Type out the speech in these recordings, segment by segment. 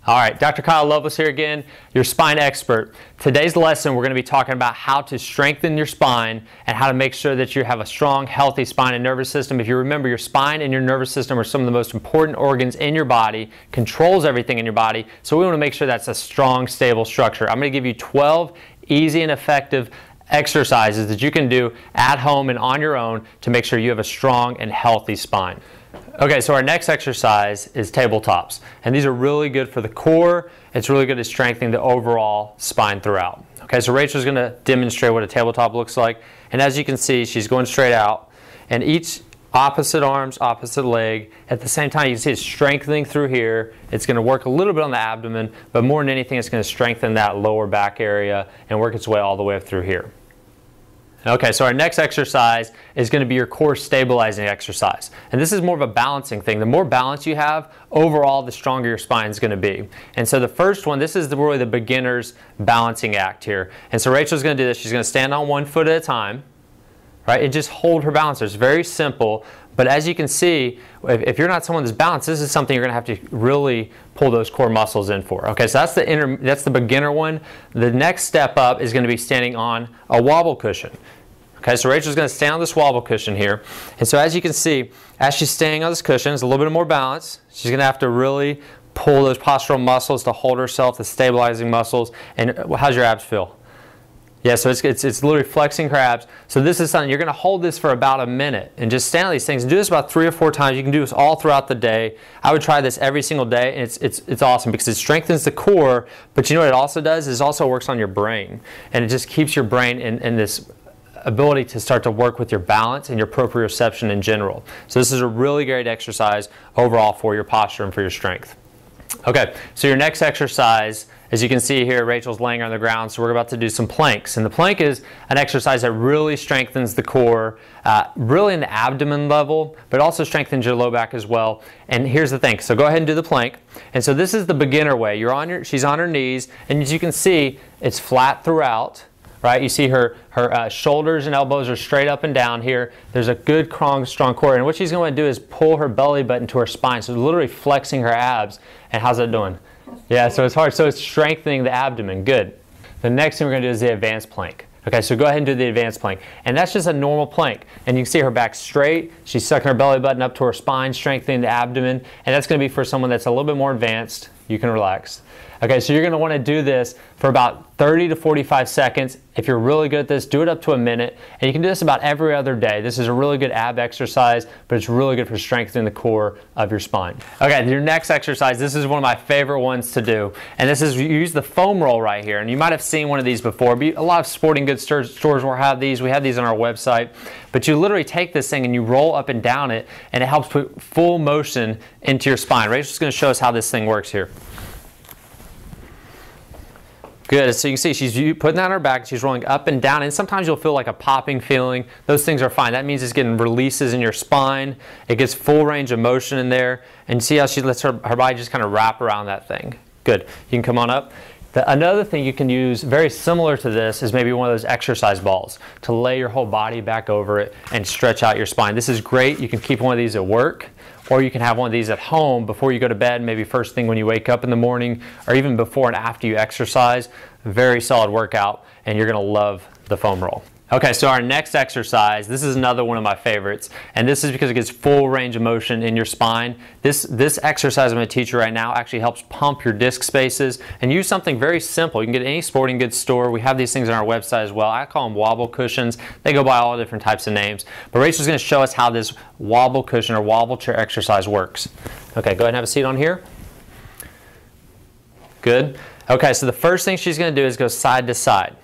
All right, Dr. Kyle Lovelace here again, your spine expert. Today's lesson, we're going to be talking about how to strengthen your spine and how to make sure that you have a strong, healthy spine and nervous system. If you remember, your spine and your nervous system are some of the most important organs in your body, controls everything in your body, so we want to make sure that's a strong, stable structure. I'm going to give you 12 easy and effective exercises that you can do at home and on your own to make sure you have a strong and healthy spine. Okay, so our next exercise is tabletops, and these are really good for the core. It's really good at strengthening the overall spine throughout. Okay, so Rachel's going to demonstrate what a tabletop looks like, and as you can see, she's going straight out, and each opposite arms, opposite leg. At the same time, you can see it's strengthening through here. It's going to work a little bit on the abdomen, but more than anything, it's going to strengthen that lower back area and work its way all the way up through here. Okay, so our next exercise is going to be your core stabilizing exercise. And this is more of a balancing thing. The more balance you have, overall, the stronger your spine is going to be. And so the first one, this is really the beginner's balancing act here. And so Rachel's going to do this. She's going to stand on one foot at a time, right, and just hold her balance. It's very simple. But as you can see, if you're not someone that's balanced, this is something you're going to have to really pull those core muscles in for. Okay, so that's the beginner one. The next step up is going to be standing on a wobble cushion. Okay, so Rachel's going to stand on this wobble cushion here. And so as you can see, as she's staying on this cushion, there's a little bit more balance. She's going to have to really pull those postural muscles to hold herself, the stabilizing muscles. And how's your abs feel? Yeah, so it's literally flexing her abs. So this is something, you're going to hold this for about a minute and just stand on these things and do this about 3 or 4 times. You can do this all throughout the day. I would try this every single day, and it's awesome because it strengthens the core, but you know what it also does is it also works on your brain, and it just keeps your brain in this ability to start to work with your balance and your proprioception in general. So this is a really great exercise overall for your posture and for your strength. Okay, so your next exercise, as you can see here, Rachel's laying on the ground, so we're about to do some planks. And the plank is an exercise that really strengthens the core, really in the abdomen level, but also strengthens your low back as well. And here's the thing, so go ahead and do the plank. And so this is the beginner way. She's on her knees, and as you can see, it's flat throughout. Right, you see her shoulders and elbows are straight up and down here. There's a good, strong core. And what she's going to do is pull her belly button to her spine. So literally flexing her abs. And how's that doing? Yeah, so it's hard. So it's strengthening the abdomen. Good. The next thing we're going to do is the advanced plank. Okay, so go ahead and do the advanced plank. And that's just a normal plank. And you can see her back straight. She's sucking her belly button up to her spine, strengthening the abdomen. And that's going to be for someone that's a little bit more advanced. You can relax. Okay, so you're going to want to do this for about 30 to 45 seconds. If you're really good at this, do it up to a minute. And you can do this about every other day. This is a really good ab exercise, but it's really good for strengthening the core of your spine. Okay, your next exercise, this is one of my favorite ones to do. And this is, you use the foam roll right here. And you might have seen one of these before. A lot of sporting goods stores will have these. We have these on our website. But you literally take this thing and you roll up and down it, and it helps put full motion into your spine. Rachel's going to show us how this thing works here. Good, so you can see she's putting that on her back, she's rolling up and down, and sometimes you'll feel like a popping feeling. Those things are fine. That means it's getting releases in your spine. It gets full range of motion in there, and see how she lets her body just kind of wrap around that thing. Good, you can come on up. Another thing you can use very similar to this is maybe one of those exercise balls to lay your whole body back over it and stretch out your spine. This is great. You can keep one of these at work, or you can have one of these at home before you go to bed, maybe first thing when you wake up in the morning, or even before and after you exercise. Very solid workout, and you're going to love the foam roll. Okay, so our next exercise, this is another one of my favorites, and this is because it gives full range of motion in your spine. This exercise I'm going to teach you right now actually helps pump your disc spaces, and use something very simple. You can get at any sporting goods store. We have these things on our website as well. I call them wobble cushions. They go by all different types of names. But Rachel's going to show us how this wobble cushion or wobble chair exercise works. Okay, go ahead and have a seat on here. Good. Okay, so the first thing she's going to do is go side to side.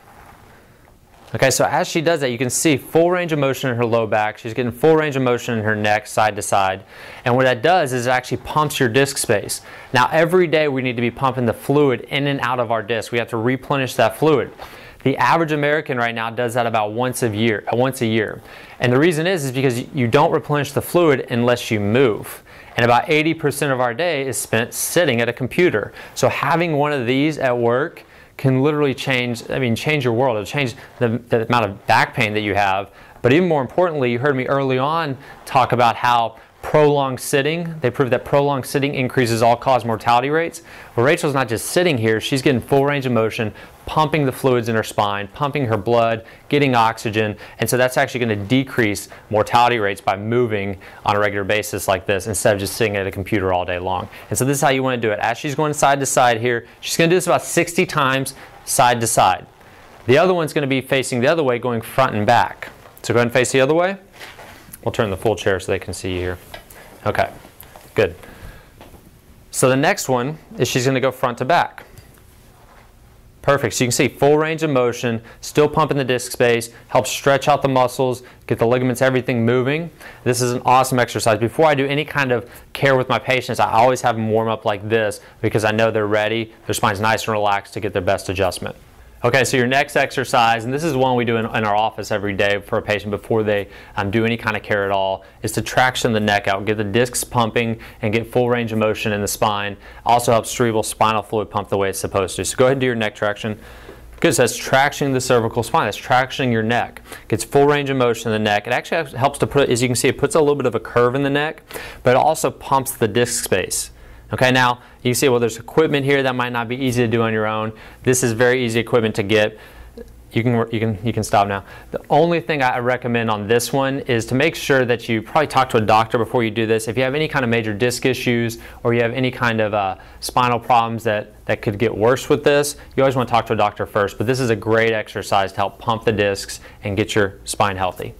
Okay, so as she does that, you can see full range of motion in her low back. She's getting full range of motion in her neck, side to side. And what that does is it actually pumps your disc space. Now, every day we need to be pumping the fluid in and out of our disc. We have to replenish that fluid. The average American right now does that about once a year. And the reason is because you don't replenish the fluid unless you move. And about 80% of our day is spent sitting at a computer. So having one of these at work can literally change your world. It'll change the amount of back pain that you have. But even more importantly, you heard me early on talk about how prolonged sitting. They prove that prolonged sitting increases all-cause mortality rates. Well, Rachel's not just sitting here, she's getting full range of motion, pumping the fluids in her spine, pumping her blood, getting oxygen, and so that's actually going to decrease mortality rates by moving on a regular basis like this instead of just sitting at a computer all day long. And so this is how you want to do it. As she's going side to side here, she's going to do this about 60 times side to side. The other one's going to be facing the other way, going front and back. So go ahead and face the other way. We'll turn the full chair so they can see you here. Okay, good. So the next one is she's going to go front to back. Perfect. So you can see full range of motion, still pumping the disc space, helps stretch out the muscles, get the ligaments, everything moving. This is an awesome exercise. Before I do any kind of care with my patients, I always have them warm up like this because I know they're ready, their spine's nice and relaxed to get their best adjustment. Okay, so your next exercise, and this is one we do in our office every day for a patient before they do any kind of care at all, is to traction the neck out, get the discs pumping and get full range of motion in the spine. Also helps cerebral spinal fluid pump the way it's supposed to. So go ahead and do your neck traction. Good, so that's tractioning the cervical spine, that's tractioning your neck. Gets full range of motion in the neck. It actually helps to put, as you can see, it puts a little bit of a curve in the neck, but it also pumps the disc space. Okay, now you see, well, there's equipment here that might not be easy to do on your own. This is very easy equipment to get. You can stop now. The only thing I recommend on this one is to make sure that you probably talk to a doctor before you do this. If you have any kind of major disc issues or you have any kind of spinal problems that could get worse with this, you always want to talk to a doctor first. But this is a great exercise to help pump the discs and get your spine healthy.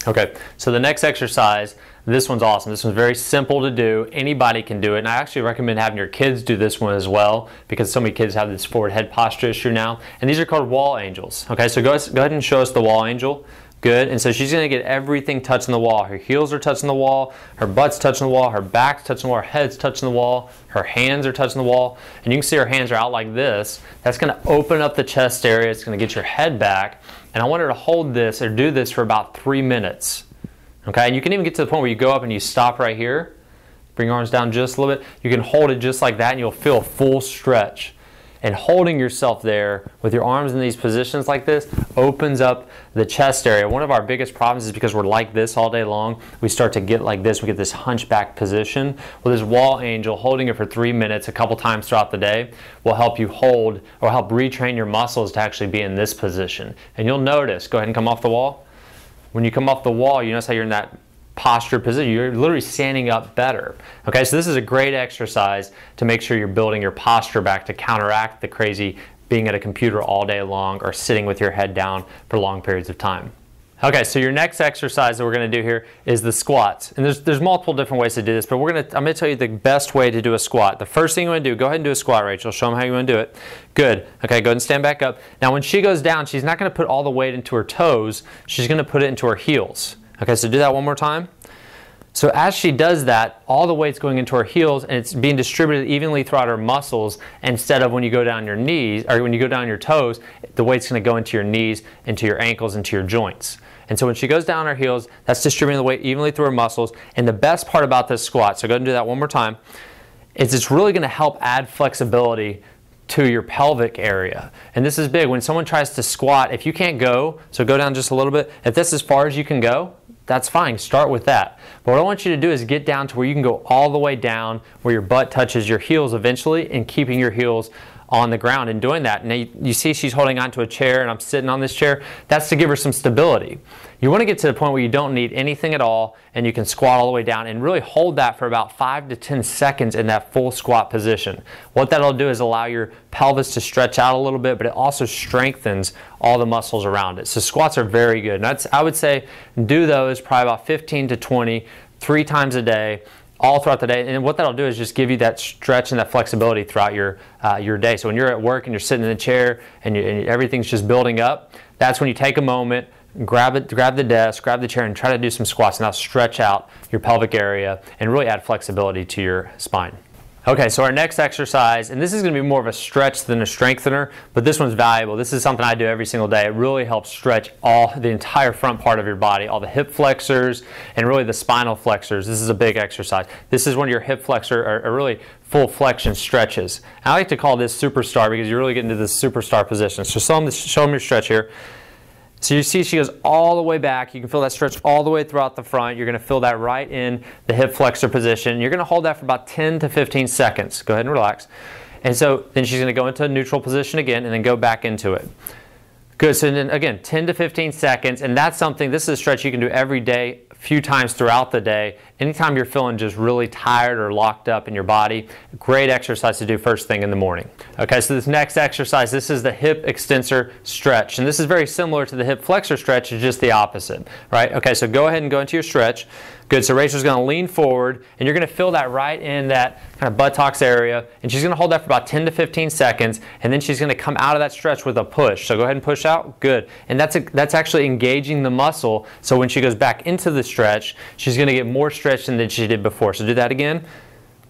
Okay, so the next exercise, this one's awesome. This one's very simple to do. Anybody can do it. And I actually recommend having your kids do this one as well because so many kids have this forward head posture issue now. And these are called wall angels. Okay, so go ahead and show us the wall angel. Good. And so she's going to get everything touching the wall. Her heels are touching the wall. Her butt's touching the wall. Her back's touching the wall. Her head's touching the wall. Her hands are touching the wall. And you can see her hands are out like this. That's going to open up the chest area. It's going to get your head back. And I want her to hold this or do this for about 3 minutes. Okay, and you can even get to the point where you go up and you stop right here. Bring your arms down just a little bit. You can hold it just like that and you'll feel a full stretch. And holding yourself there with your arms in these positions like this opens up the chest area. One of our biggest problems is because we're like this all day long, we start to get like this, we get this hunchback position. Well, this wall angel, holding it for 3 minutes a couple times throughout the day, will help you hold or help retrain your muscles to actually be in this position. And you'll notice, go ahead and come off the wall. When you come off the wall, you notice how you're in that posture position. You're literally standing up better. Okay, so this is a great exercise to make sure you're building your posture back to counteract the crazy being at a computer all day long or sitting with your head down for long periods of time. Okay, so your next exercise that we're going to do here is the squats. And there's multiple different ways to do this, but I'm going to tell you the best way to do a squat. The first thing you want to do, go ahead and do a squat, Rachel. Show them how you want to do it. Good. Okay, go ahead and stand back up. Now when she goes down, she's not going to put all the weight into her toes. She's going to put it into her heels. Okay, so do that one more time. So as she does that, all the weight's going into her heels and it's being distributed evenly throughout her muscles instead of when you go down your knees, or when you go down your toes, the weight's going to go into your knees, into your ankles, into your joints. And so when she goes down her heels, that's distributing the weight evenly through her muscles. And the best part about this squat, so go ahead and do that one more time, is it's really going to help add flexibility to your pelvic area. And this is big. When someone tries to squat, if you can't go, so go down just a little bit, if this is as far as you can go, that's fine. Start with that. But what I want you to do is get down to where you can go all the way down where your butt touches your heels eventually, and keeping your heels on the ground and doing that. Now you see she's holding onto a chair and I'm sitting on this chair. That's to give her some stability. You want to get to the point where you don't need anything at all and you can squat all the way down and really hold that for about 5 to 10 seconds in that full squat position. What that'll do is allow your pelvis to stretch out a little bit, but it also strengthens all the muscles around it. So squats are very good. And I would say do those probably about 15 to 20, 3 times a day, all throughout the day. And what that'll do is just give you that stretch and that flexibility throughout your day. So when you're at work and you're sitting in the chair and everything's just building up, that's when you take a moment, grab the desk, grab the chair, and try to do some squats, and that'll stretch out your pelvic area and really add flexibility to your spine. Okay, so our next exercise, and this is going to be more of a stretch than a strengthener, but this one's valuable. This is something I do every single day. It really helps stretch the entire front part of your body, all the hip flexors and really the spinal flexors. This is a big exercise. This is one of your hip flexor or really full flexion stretches. I like to call this superstar because you're really getting to this superstar position. So show them your stretch here. So you see she goes all the way back. You can feel that stretch all the way throughout the front. You're going to feel that right in the hip flexor position. You're going to hold that for about 10 to 15 seconds. Go ahead and relax. And so then she's going to go into a neutral position again and then go back into it. Good, so then again, 10 to 15 seconds, and that's something, this is a stretch you can do every day, a few times throughout the day. Anytime you're feeling just really tired or locked up in your body, great exercise to do first thing in the morning. Okay, so this next exercise, this is the hip extensor stretch, and this is very similar to the hip flexor stretch, it's just the opposite, right? Okay, so go ahead and go into your stretch. Good, so Rachel's going to lean forward, and you're going to feel that right in that kind of buttocks area, and she's going to hold that for about 10 to 15 seconds, and then she's going to come out of that stretch with a push. So go ahead and push out. Good, and that's actually engaging the muscle, so when she goes back into the stretch, she's going to get more stretch than she did before. So do that again.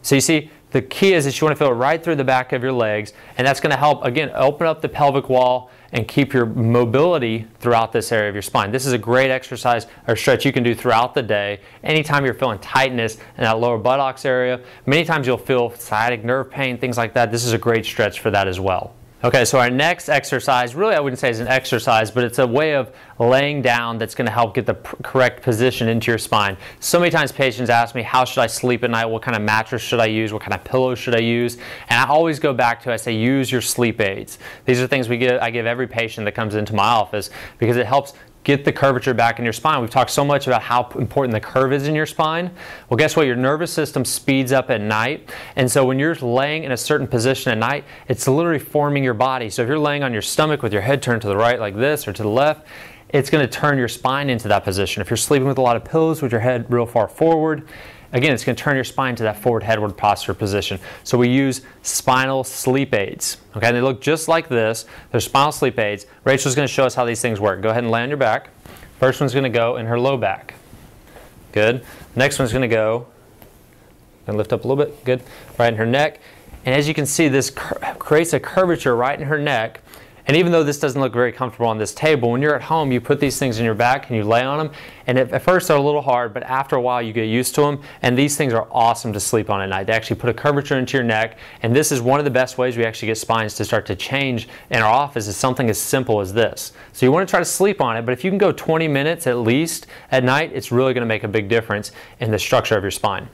So you see, the key is that you want to feel it right through the back of your legs, and that's going to help, again, open up the pelvic wall and keep your mobility throughout this area of your spine. This is a great exercise or stretch you can do throughout the day. Anytime you're feeling tightness in that lower buttocks area, many times you'll feel sciatic nerve pain, things like that. This is a great stretch for that as well. Okay, so our next exercise, really I wouldn't say it's an exercise, but it's a way of laying down that's going to help get the correct position into your spine. So many times patients ask me, how should I sleep at night? What kind of mattress should I use? What kind of pillow should I use? And I always go back to, I say, use your sleep aids. These are things I give every patient that comes into my office because it helps get the curvature back in your spine. We've talked so much about how important the curve is in your spine. Well, guess what? Your nervous system speeds up at night. And so when you're laying in a certain position at night, it's literally forming your body. So if you're laying on your stomach with your head turned to the right like this or to the left, it's going to turn your spine into that position. If you're sleeping with a lot of pillows with your head real far forward, again, it's going to turn your spine to that forward headward posture position. So we use spinal sleep aids. Okay, and they look just like this. They're spinal sleep aids. Rachel's going to show us how these things work. Go ahead and lay on your back. First one's going to go in her low back. Good. Next one's going to go, and lift up a little bit. Good. Right in her neck. And as you can see, this creates a curvature right in her neck. And even though this doesn't look very comfortable on this table, when you're at home, you put these things in your back and you lay on them. And at first they're a little hard, but after a while you get used to them. And these things are awesome to sleep on at night. They actually put a curvature into your neck. And this is one of the best ways we actually get spines to start to change in our office is something as simple as this. So you want to try to sleep on it, but if you can go 20 minutes at least at night, it's really going to make a big difference in the structure of your spine.